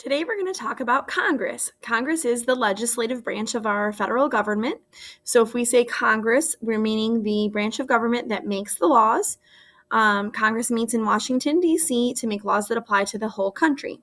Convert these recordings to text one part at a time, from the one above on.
Today we're going to talk about Congress. Congress is the legislative branch of our federal government. So if we say Congress, we're meaning the branch of government that makes the laws. Congress meets in Washington, D.C. to make laws that apply to the whole country.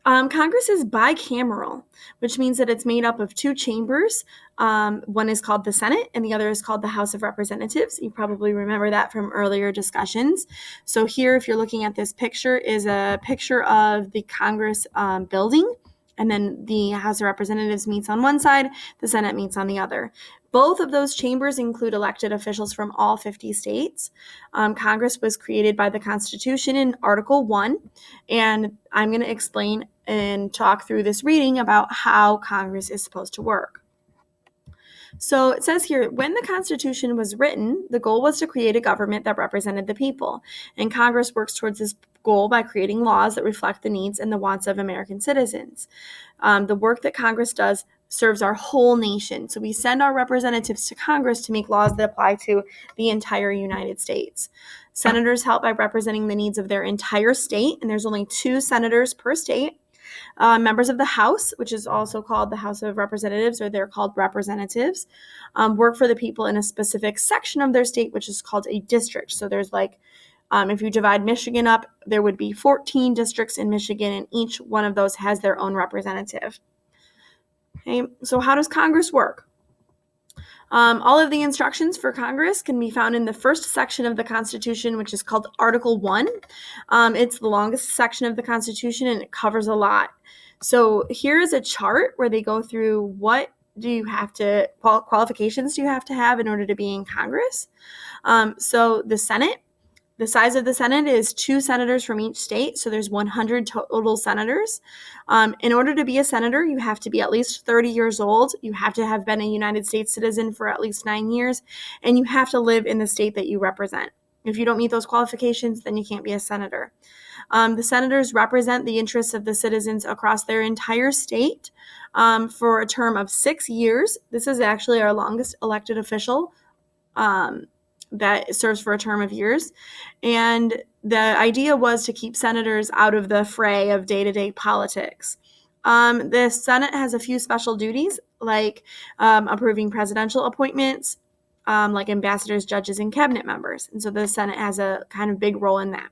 Congress is bicameral, which means that it's made up of two chambers. One is called the Senate and the other is called the House of Representatives. You probably remember that from earlier discussions. So here, if you're looking at this picture, is a picture of the Congress building. And then the House of Representatives meets on one side, the Senate meets on the other. Both of those chambers include elected officials from all 50 states. Congress was created by the Constitution in Article 1, and I'm going to explain and talk through this reading about how Congress is supposed to work. So it says here, when the Constitution was written, the goal was to create a government that represented the people, and Congress works towards this goal by creating laws that reflect the needs and the wants of American citizens. The work that Congress does serves our whole nation. So we send our representatives to Congress to make laws that apply to the entire United States. Senators help by representing the needs of their entire state, and there's only 2 senators per state. Members of the House, which is also called the House of Representatives, or they're called representatives, work for the people in a specific section of their state, which is called a district. So there's if you divide Michigan up, there would be 14 districts in Michigan, and each one of those has their own representative. Okay, so how does Congress work? All of the instructions for Congress can be found in the first section of the Constitution, which is called Article 1. It's the longest section of the Constitution, and it covers a lot. So here is a chart where they go through what qualifications do you have to have in order to be in Congress. So the Senate, the size of the Senate is 2 senators from each state, so there's 100 total senators. In order to be a senator, you have to be at least 30 years old, you have to have been a United States citizen for at least 9 years, and you have to live in the state that you represent. If you don't meet those qualifications, then you can't be a senator. The senators represent the interests of the citizens across their entire state for a term of 6 years. This is actually our longest elected official that serves for a term of years. And the idea was to keep senators out of the fray of day-to-day politics. The Senate has a few special duties, like approving presidential appointments, like ambassadors, judges, and cabinet members. And so the Senate has a kind of big role in that.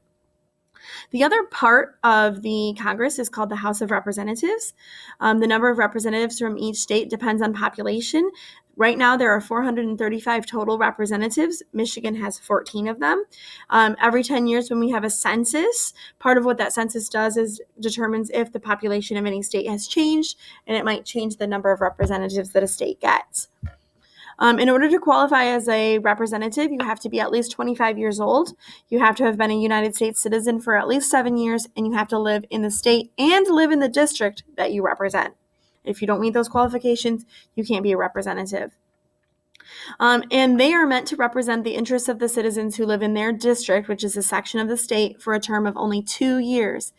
The other part of the Congress is called the House of Representatives. The number of representatives from each state depends on population. Right now, there are 435 total representatives. Michigan has 14 of them. Every 10 years when we have a census, part of what that census does is determines if the population of any state has changed, and it might change the number of representatives that a state gets. In order to qualify as a representative, you have to be at least 25 years old. You have to have been a United States citizen for at least 7 years, and you have to live in the state and live in the district that you represent. If you don't meet those qualifications, you can't be a representative. And they are meant to represent the interests of the citizens who live in their district, which is a section of the state, for a term of only 2 years.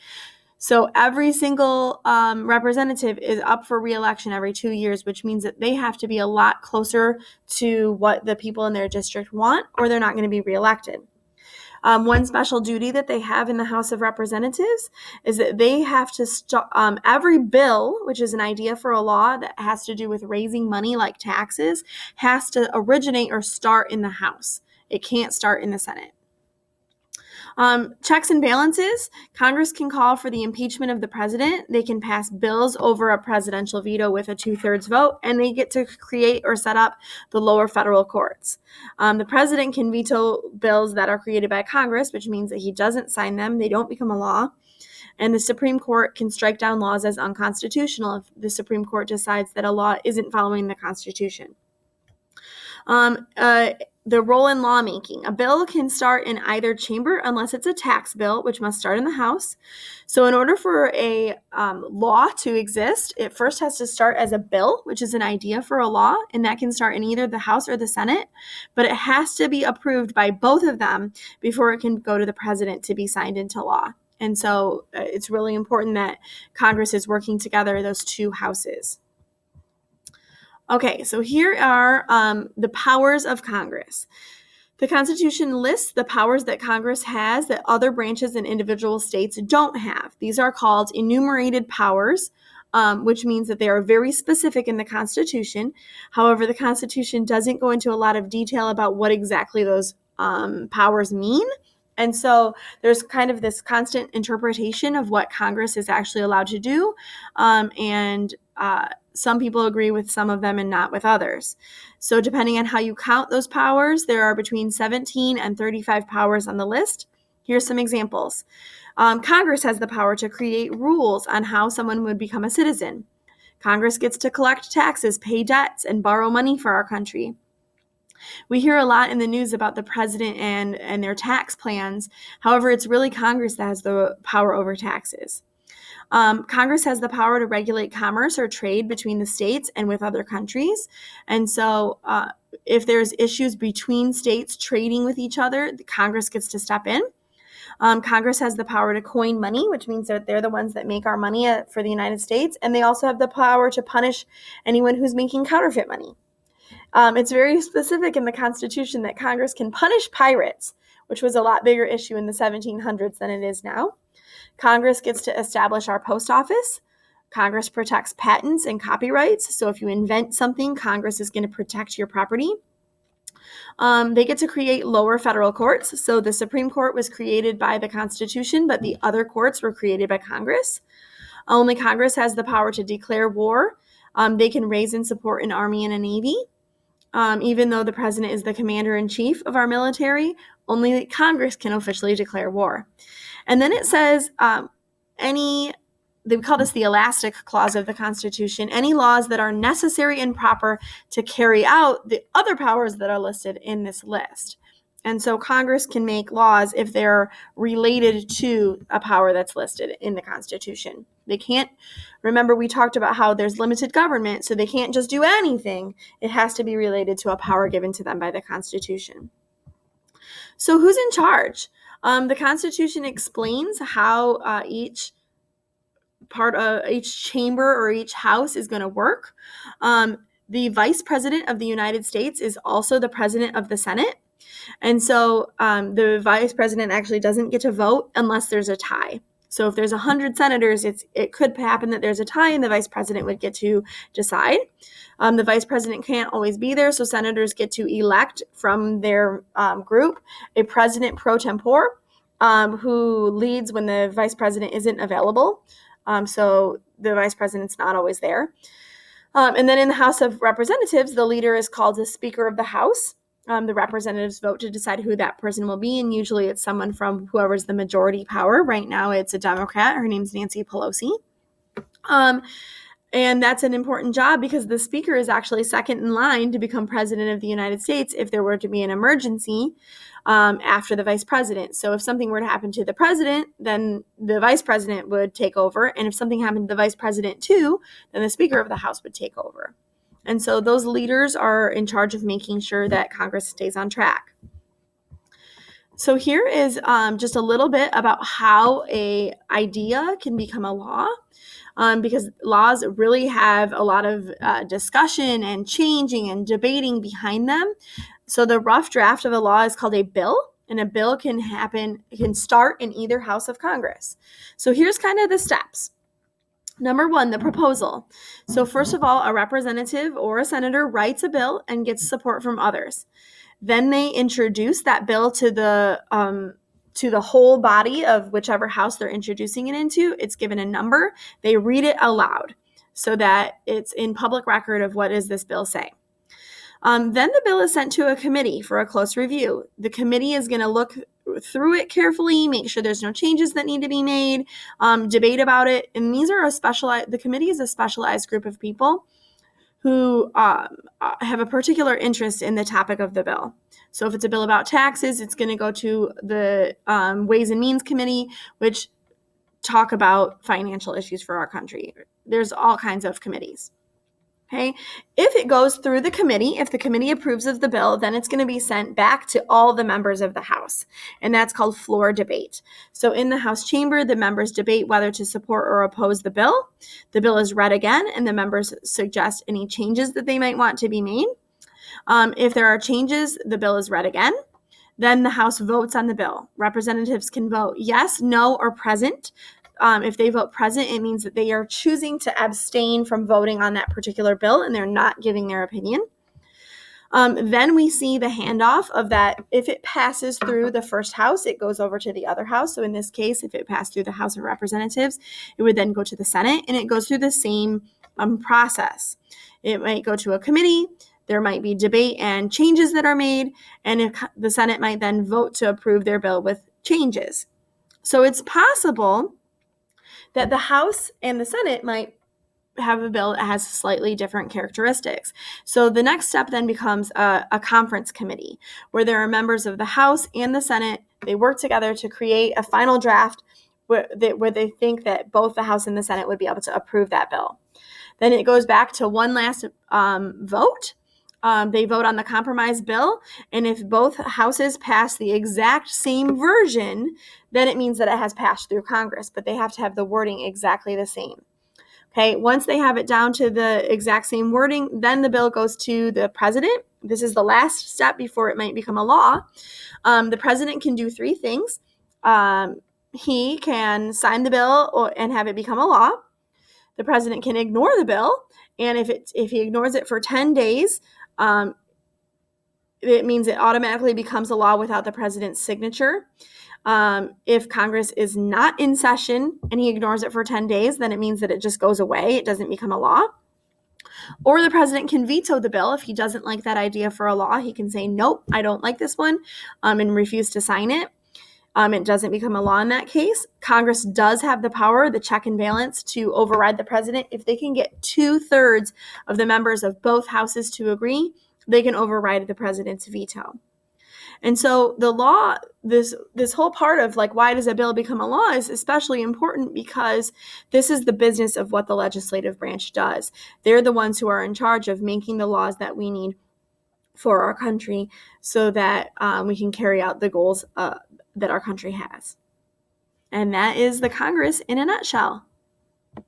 So every single representative is up for re-election every 2 years, which means that they have to be a lot closer to what the people in their district want, or they're not going to be re-elected. One special duty that they have in the House of Representatives is that they have to every bill, which is an idea for a law that has to do with raising money like taxes, has to originate or start in the House. It can't start in the Senate. Checks and balances. Congress can call for the impeachment of the president. They can pass bills over a presidential veto with a 2/3 vote, and they get to create or set up the lower federal courts. The president can veto bills that are created by Congress, which means that he doesn't sign them. They don't become a law. And the Supreme Court can strike down laws as unconstitutional if the Supreme Court decides that a law isn't following the Constitution. The role in lawmaking. A bill can start in either chamber unless it's a tax bill, which must start in the House. So in order for a law to exist, it first has to start as a bill, which is an idea for a law, and that can start in either the House or the Senate, but it has to be approved by both of them before it can go to the president to be signed into law. And so it's really important that Congress is working together, those two houses. Okay, so here are the powers of Congress. The Constitution lists the powers that Congress has that other branches and individual states don't have. These are called enumerated powers, which means that they are very specific in the Constitution. However, the Constitution doesn't go into a lot of detail about what exactly those powers mean. And so there's kind of this constant interpretation of what Congress is actually allowed to do. And some people agree with some of them and not with others. So depending on how you count those powers, there are between 17 and 35 powers on the list. Here's some examples. Congress has the power to create rules on how someone would become a citizen. Congress gets to collect taxes, pay debts, and borrow money for our country. We hear a lot in the news about the president and their tax plans. However, it's really Congress that has the power over taxes. Congress has the power to regulate commerce or trade between the states and with other countries. And so if there's issues between states trading with each other, Congress gets to step in. Congress has the power to coin money, which means that they're the ones that make our money for the United States. And they also have the power to punish anyone who's making counterfeit money. It's very specific in the Constitution that Congress can punish pirates, which was a lot bigger issue in the 1700s than it is now. Congress gets to establish our post office. Congress protects patents and copyrights. So if you invent something, Congress is going to protect your property. They get to create lower federal courts. So the Supreme Court was created by the Constitution, but the other courts were created by Congress. Only Congress has the power to declare war. They can raise and support an army and a navy. Even though the president is the commander-in-chief of our military, only Congress can officially declare war. And then it says they call this the elastic clause of the Constitution, any laws that are necessary and proper to carry out the other powers that are listed in this list. And so Congress can make laws if they're related to a power that's listed in the Constitution. They can't, remember we talked about how there's limited government, so they can't just do anything. It has to be related to a power given to them by the Constitution. So who's in charge? The Constitution explains how each part of each chamber or each house is going to work. The Vice President of the United States is also the President of the Senate. And so the Vice President actually doesn't get to vote unless there's a tie. So if there's 100 senators, it could happen that there's a tie and the Vice President would get to decide. The Vice President can't always be there, so senators get to elect from their group a President pro tempore who leads when the Vice President isn't available. So the Vice President's not always there. And then in the House of Representatives, the leader is called the Speaker of the House. The representatives vote to decide who that person will be, and usually it's someone from whoever's the majority power. Right now it's a Democrat. Her name's Nancy Pelosi. And that's an important job because the Speaker is actually second in line to become President of the United States if there were to be an emergency after the Vice President. So if something were to happen to the President, then the Vice President would take over. And if something happened to the Vice President too, then the Speaker of the House would take over. And so those leaders are in charge of making sure that Congress stays on track. So here is just a little bit about how an idea can become a law, because laws really have a lot of discussion and changing and debating behind them. So the rough draft of a law is called a bill, and a bill can start in either house of Congress. So here's kind of the steps. Number one, the proposal. So first of all, a representative or a senator writes a bill and gets support from others. Then they introduce that bill to the whole body of whichever house they're introducing it into. It's given a number. They read it aloud so that it's in public record of what does this bill say. Then the bill is sent to a committee for a close review. The committee is going to look through it carefully, make sure there's no changes that need to be made, debate about it. And these are the committee is a specialized group of people who have a particular interest in the topic of the bill. So if it's a bill about taxes, it's going to go to the Ways and Means Committee, which talk about financial issues for our country. There's all kinds of committees. Okay. If it goes through the committee, if the committee approves of the bill, then it's going to be sent back to all the members of the House. And that's called floor debate. So in the House chamber, the members debate whether to support or oppose the bill. The bill is read again, and the members suggest any changes that they might want to be made. If there are changes, the bill is read again. Then the House votes on the bill. Representatives can vote yes, no, or present. If they vote present, it means that they are choosing to abstain from voting on that particular bill and they're not giving their opinion. Then we see the handoff of that. If it passes through the first house, it goes over to the other house. So in this case, if it passed through the House of Representatives, it would then go to the Senate, and it goes through the same process. It might go to a committee. There might be debate and changes that are made, and if the Senate might then vote to approve their bill with changes. So it's possible that the House and the Senate might have a bill that has slightly different characteristics. So the next step then becomes a conference committee where there are members of the House and the Senate. They work together to create a final draft where they think that both the House and the Senate would be able to approve that bill. Then it goes back to one last vote. They vote on the compromise bill, and if both houses pass the exact same version, then it means that it has passed through Congress, but they have to have the wording exactly the same. Okay, once they have it down to the exact same wording, then the bill goes to the president. This is the last step before it might become a law. The president can do three things. He can sign the bill and have it become a law. The president can ignore the bill, and if he ignores it for 10 days, it means it automatically becomes a law without the president's signature. If Congress is not in session and he ignores it for 10 days, then it means that it just goes away. It doesn't become a law. Or the president can veto the bill. If he doesn't like that idea for a law, he can say, nope, I don't like this one, and refuse to sign it. It doesn't become a law in that case. Congress does have the power, the check and balance, to override the president. If they can get 2/3 of the members of both houses to agree, they can override the president's veto. And so the law, this whole part of like, why does a bill become a law is especially important because this is the business of what the legislative branch does. They're the ones who are in charge of making the laws that we need for our country so that we can carry out the goals that our country has. And that is the Congress in a nutshell.